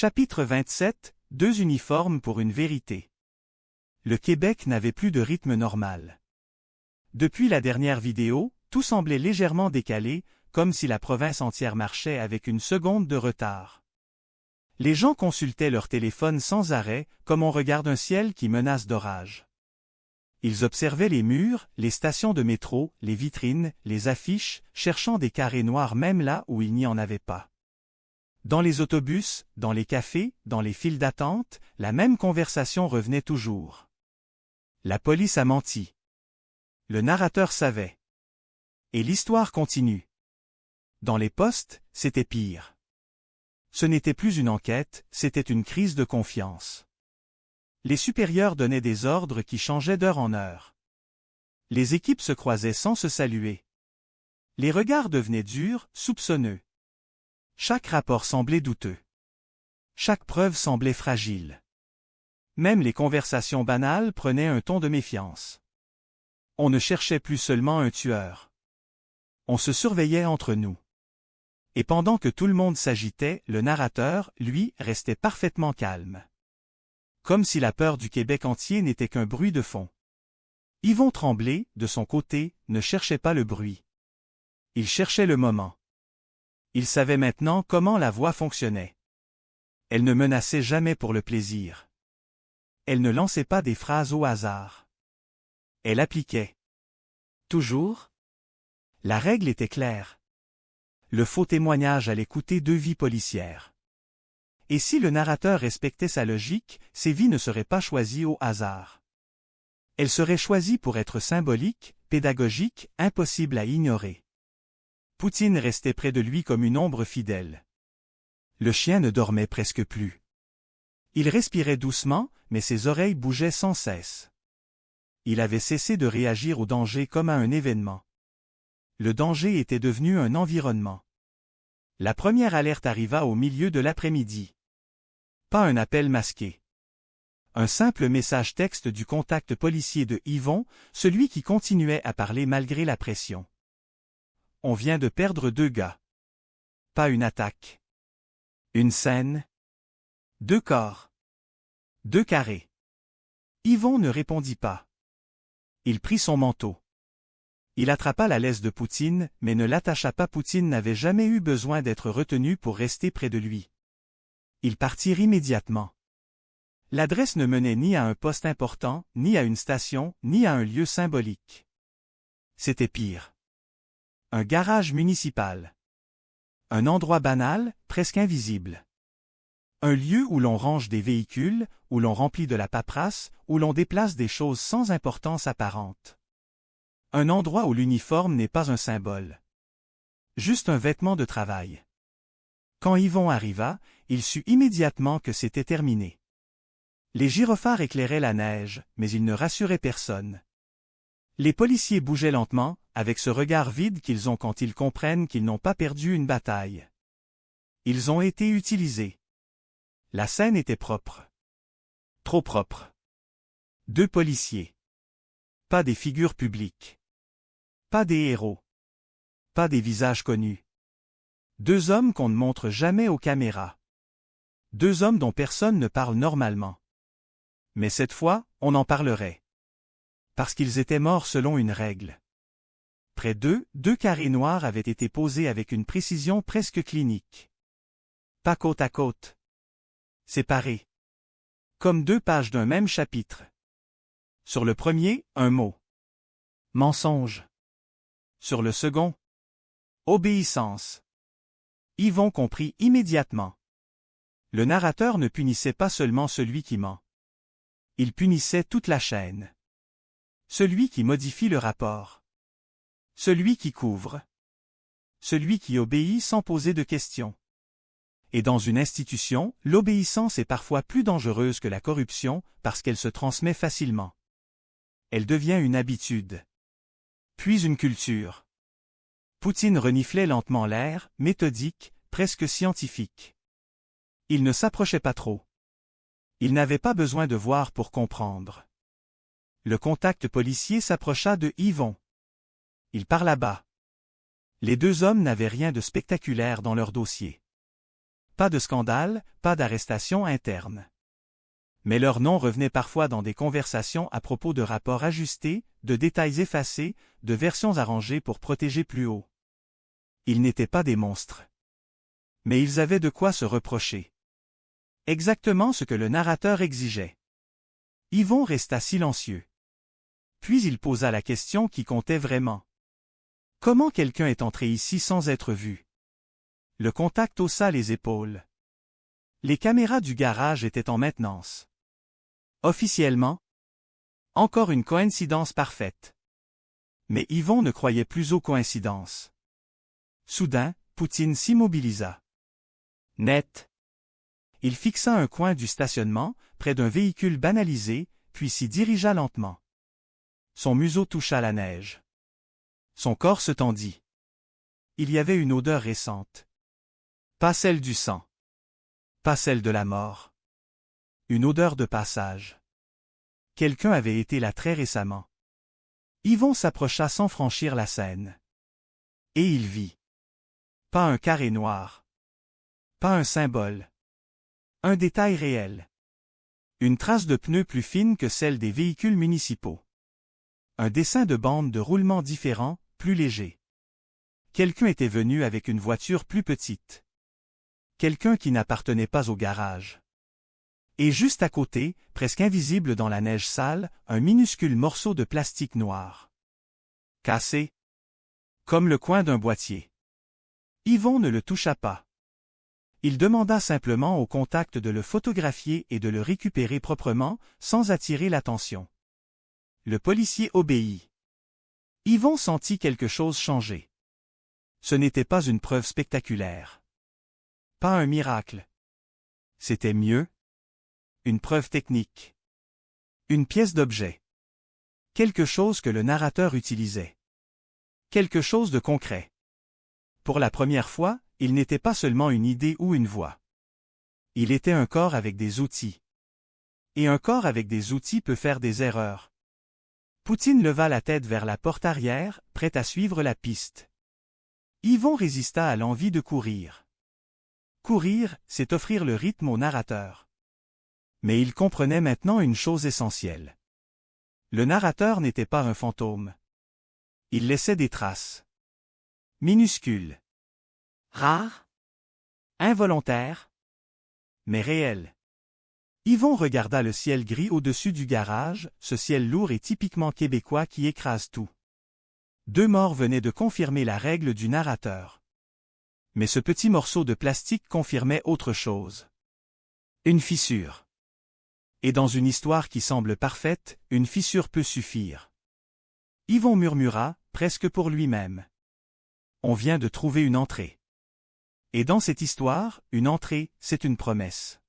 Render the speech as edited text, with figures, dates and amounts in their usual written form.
Chapitre 27, 2 uniformes pour une vérité. Le Québec n'avait plus de rythme normal. Depuis la dernière vidéo, tout semblait légèrement décalé, comme si la province entière marchait avec une seconde de retard. Les gens consultaient leur téléphone sans arrêt, comme on regarde un ciel qui menace d'orage. Ils observaient les murs, les stations de métro, les vitrines, les affiches, cherchant des carrés noirs même là où il n'y en avait pas. Dans les autobus, dans les cafés, dans les files d'attente, la même conversation revenait toujours. La police a menti. Le narrateur savait. Et l'histoire continue. Dans les postes, c'était pire. Ce n'était plus une enquête, c'était une crise de confiance. Les supérieurs donnaient des ordres qui changeaient d'heure en heure. Les équipes se croisaient sans se saluer. Les regards devenaient durs, soupçonneux. Chaque rapport semblait douteux. Chaque preuve semblait fragile. Même les conversations banales prenaient un ton de méfiance. On ne cherchait plus seulement un tueur. On se surveillait entre nous. Et pendant que tout le monde s'agitait, le narrateur, lui, restait parfaitement calme. Comme si la peur du Québec entier n'était qu'un bruit de fond. Yvon Tremblay, de son côté, ne cherchait pas le bruit. Il cherchait le moment. Il savait maintenant comment la voix fonctionnait. Elle ne menaçait jamais pour le plaisir. Elle ne lançait pas des phrases au hasard. Elle appliquait. Toujours? La règle était claire. Le faux témoignage allait coûter 2 vies policières. Et si le narrateur respectait sa logique, ces vies ne seraient pas choisies au hasard. Elles seraient choisies pour être symboliques, pédagogiques, impossibles à ignorer. Poutine restait près de lui comme une ombre fidèle. Le chien ne dormait presque plus. Il respirait doucement, mais ses oreilles bougeaient sans cesse. Il avait cessé de réagir au danger comme à un événement. Le danger était devenu un environnement. La première alerte arriva au milieu de l'après-midi. Pas un appel masqué. Un simple message texte du contact policier de Yvon, celui qui continuait à parler malgré la pression. On vient de perdre 2 gars. Pas une attaque. Une scène. 2 corps. 2 carrés. Yvon ne répondit pas. Il prit son manteau. Il attrapa la laisse de Poutine, mais ne l'attacha pas. Poutine n'avait jamais eu besoin d'être retenu pour rester près de lui. Ils partirent immédiatement. L'adresse ne menait ni à un poste important, ni à une station, ni à un lieu symbolique. C'était pire. Un garage municipal. Un endroit banal, presque invisible. Un lieu où l'on range des véhicules, où l'on remplit de la paperasse, où l'on déplace des choses sans importance apparente. Un endroit où l'uniforme n'est pas un symbole. Juste un vêtement de travail. Quand Yvon arriva, il sut immédiatement que c'était terminé. Les gyrophares éclairaient la neige, mais ils ne rassuraient personne. Les policiers bougeaient lentement, avec ce regard vide qu'ils ont quand ils comprennent qu'ils n'ont pas perdu une bataille. Ils ont été utilisés. La scène était propre. Trop propre. 2 policiers. Pas des figures publiques. Pas des héros. Pas des visages connus. 2 hommes qu'on ne montre jamais aux caméras. 2 hommes dont personne ne parle normalement. Mais cette fois, on en parlerait. Parce qu'ils étaient morts selon une règle. Près d'eux, 2 carrés noirs avaient été posés avec une précision presque clinique. Pas côte à côte. Séparés. Comme 2 pages d'un même chapitre. Sur le premier, un mot. Mensonge. Sur le second, obéissance. Yvon comprit immédiatement. Le narrateur ne punissait pas seulement celui qui ment. Il punissait toute la chaîne. Celui qui modifie le rapport. Celui qui couvre. Celui qui obéit sans poser de questions. Et dans une institution, l'obéissance est parfois plus dangereuse que la corruption parce qu'elle se transmet facilement. Elle devient une habitude. Puis une culture. Poutine reniflait lentement l'air, méthodique, presque scientifique. Il ne s'approchait pas trop. Il n'avait pas besoin de voir pour comprendre. Le contact policier s'approcha de Yvon. Il parla bas. Les 2 hommes n'avaient rien de spectaculaire dans leur dossier. pas de scandale, pas d'arrestation interne. Mais leur nom revenait parfois dans des conversations à propos de rapports ajustés, de détails effacés, de versions arrangées pour protéger plus haut. Ils n'étaient pas des monstres. Mais ils avaient de quoi se reprocher. Exactement ce que le narrateur exigeait. Yvon resta silencieux. Puis il posa la question qui comptait vraiment. Comment quelqu'un est entré ici sans être vu? Le contact haussa les épaules. Les caméras du garage étaient en maintenance. Officiellement? Encore une coïncidence parfaite. Mais Yvon ne croyait plus aux coïncidences. Soudain, Poutine s'immobilisa. Net. Il fixa un coin du stationnement, près d'un véhicule banalisé, puis s'y dirigea lentement. Son museau toucha la neige. Son corps se tendit. Il y avait une odeur récente. Pas celle du sang. Pas celle de la mort. Une odeur de passage. Quelqu'un avait été là très récemment. Yvon s'approcha sans franchir la scène. Et il vit. Pas un carré noir. Pas un symbole. Un détail réel. Une trace de pneu plus fine que celle des véhicules municipaux. Un dessin de bande de roulement différent, plus léger. Quelqu'un était venu avec une voiture plus petite. Quelqu'un qui n'appartenait pas au garage. Et juste à côté, presque invisible dans la neige sale, un minuscule morceau de plastique noir. Cassé. Comme le coin d'un boîtier. Yvon ne le toucha pas. Il demanda simplement au contact de le photographier et de le récupérer proprement, sans attirer l'attention. Le policier obéit. Yvon sentit quelque chose changer. Ce n'était pas une preuve spectaculaire. Pas un miracle. C'était mieux. Une preuve technique. Une pièce d'objet. Quelque chose que le narrateur utilisait. Quelque chose de concret. Pour la première fois, il n'était pas seulement une idée ou une voix. Il était un corps avec des outils. Et un corps avec des outils peut faire des erreurs. Poutine leva la tête vers la porte arrière, prêt à suivre la piste. Yvon résista à l'envie de courir. Courir, c'est offrir le rythme au narrateur. Mais il comprenait maintenant une chose essentielle. Le narrateur n'était pas un fantôme. Il laissait des traces. Minuscules. Rares. Involontaires. Mais réelles. Yvon regarda le ciel gris au-dessus du garage, ce ciel lourd et typiquement québécois qui écrase tout. 2 morts venaient de confirmer la règle du narrateur. Mais ce petit morceau de plastique confirmait autre chose. Une fissure. Et dans une histoire qui semble parfaite, une fissure peut suffire. Yvon murmura, presque pour lui-même. On vient de trouver une entrée. Et dans cette histoire, une entrée, c'est une promesse.